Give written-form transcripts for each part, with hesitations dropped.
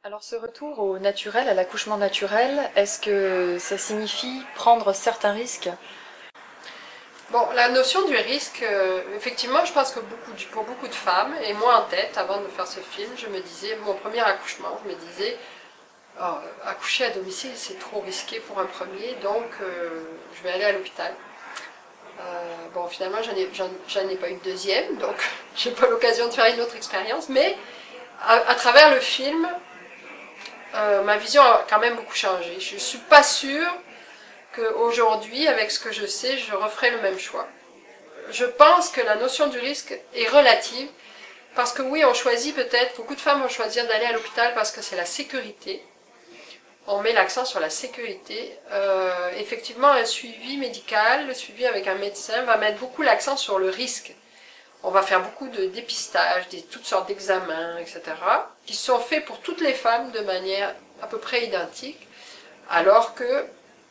Alors ce retour au naturel, à l'accouchement naturel, est-ce que ça signifie prendre certains risques? Bon, la notion du risque, effectivement, je pense que pour beaucoup de femmes, et moi en tête, avant de faire ce film, je me disais, mon premier accouchement, je me disais, oh, accoucher à domicile, c'est trop risqué pour un premier, donc je vais aller à l'hôpital. Bon, finalement, j'en ai pas eu de deuxième, donc j'ai pas l'occasion de faire une autre expérience, mais à travers le film, ma vision a quand même beaucoup changé. Je suis pas sûre qu'aujourd'hui, avec ce que je sais, je referai le même choix. Je pense que la notion du risque est relative, parce que oui, on choisit peut-être, beaucoup de femmes vont choisir d'aller à l'hôpital parce que c'est la sécurité. On met l'accent sur la sécurité. Effectivement, un suivi médical, le suivi avec un médecin, va mettre beaucoup l'accent sur le risque. On va faire beaucoup de dépistage, toutes sortes d'examens, etc., qui sont faits pour toutes les femmes de manière à peu près identique, alors que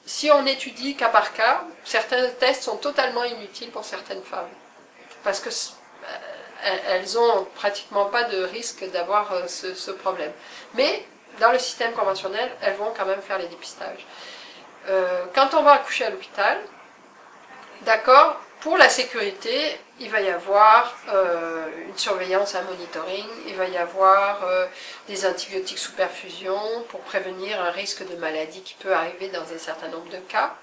si on étudie cas par cas, certains tests sont totalement inutiles pour certaines femmes, parce que elles ont pratiquement pas de risque d'avoir ce problème. Mais dans le système conventionnel, elles vont quand même faire les dépistages. Quand on va accoucher à l'hôpital, d'accord, pour la sécurité, il va y avoir une surveillance, un monitoring, il va y avoir des antibiotiques sous perfusion pour prévenir un risque de maladie qui peut arriver dans un certain nombre de cas.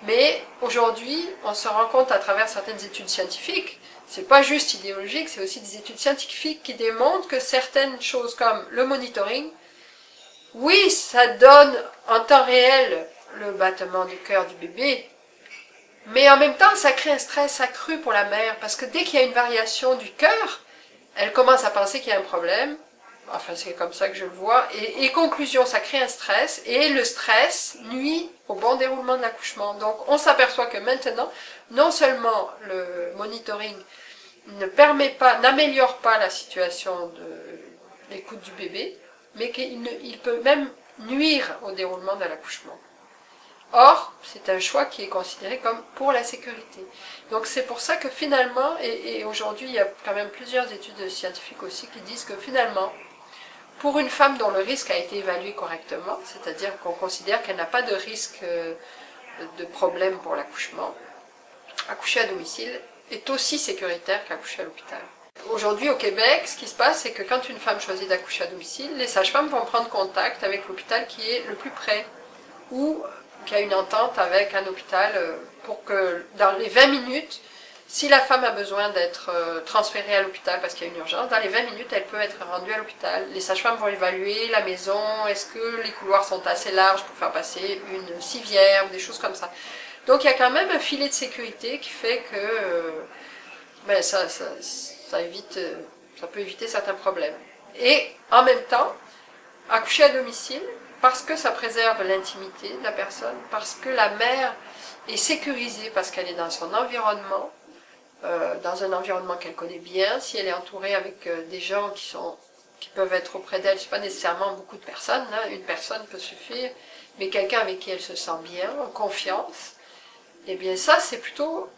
Mais aujourd'hui, on se rend compte à travers certaines études scientifiques, c'est pas juste idéologique, c'est aussi des études scientifiques qui démontrent que certaines choses comme le monitoring, oui, ça donne en temps réel le battement du cœur du bébé, mais en même temps, ça crée un stress accru pour la mère, parce que dès qu'il y a une variation du cœur, elle commence à penser qu'il y a un problème. Enfin, c'est comme ça que je le vois. Et conclusion, ça crée un stress, et le stress nuit au bon déroulement de l'accouchement. Donc, on s'aperçoit que maintenant, non seulement le monitoring n'améliore pas la situation de l'écoute du bébé, mais qu'il peut même nuire au déroulement de l'accouchement. Or, c'est un choix qui est considéré comme pour la sécurité. Donc c'est pour ça que finalement, et aujourd'hui il y a quand même plusieurs études scientifiques aussi qui disent que finalement, pour une femme dont le risque a été évalué correctement, c'est-à-dire qu'on considère qu'elle n'a pas de risque de problème pour l'accouchement, accoucher à domicile est aussi sécuritaire qu'accoucher à l'hôpital. Aujourd'hui au Québec, ce qui se passe, c'est que quand une femme choisit d'accoucher à domicile, les sages-femmes vont prendre contact avec l'hôpital qui est le plus près, ou qui a une entente avec un hôpital pour que dans les 20 minutes, si la femme a besoin d'être transférée à l'hôpital parce qu'il y a une urgence, dans les 20 minutes, elle peut être rendue à l'hôpital. Les sages-femmes vont évaluer la maison, est-ce que les couloirs sont assez larges pour faire passer une civière ou des choses comme ça. Donc il y a quand même un filet de sécurité qui fait que ben, ça peut éviter certains problèmes. Et en même temps, accoucher à domicile, parce que ça préserve l'intimité de la personne, parce que la mère est sécurisée, parce qu'elle est dans son environnement, dans un environnement qu'elle connaît bien, si elle est entourée avec des gens qui peuvent être auprès d'elle, c'est pas nécessairement beaucoup de personnes, hein, une personne peut suffire, mais quelqu'un avec qui elle se sent bien, en confiance, et bien ça c'est plutôt,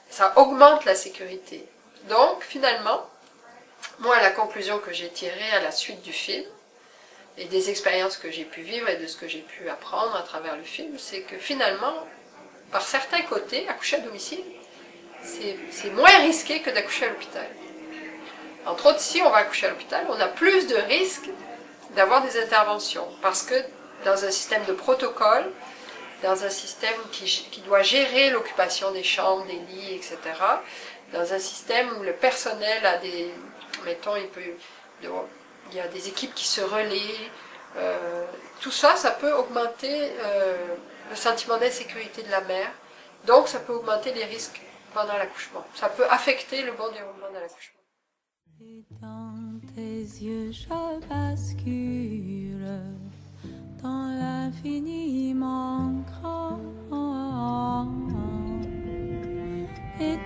ça augmente la sécurité. Donc finalement, moi la conclusion que j'ai tirée à la suite du film, et des expériences que j'ai pu vivre et de ce que j'ai pu apprendre à travers le film, c'est que finalement, par certains côtés, accoucher à domicile, c'est moins risqué que d'accoucher à l'hôpital. Entre autres, si on va accoucher à l'hôpital, on a plus de risques d'avoir des interventions, parce que dans un système de protocole, dans un système qui doit gérer l'occupation des chambres, des lits, etc., dans un système où le personnel a des... mettons, il y a des équipes qui se relaient, tout ça, ça peut augmenter le sentiment d'insécurité de la mère, donc ça peut augmenter les risques pendant l'accouchement. Ça peut affecter le bon déroulement de l'accouchement. Et dans tes yeux, je bascule dans l'infiniment grand. Et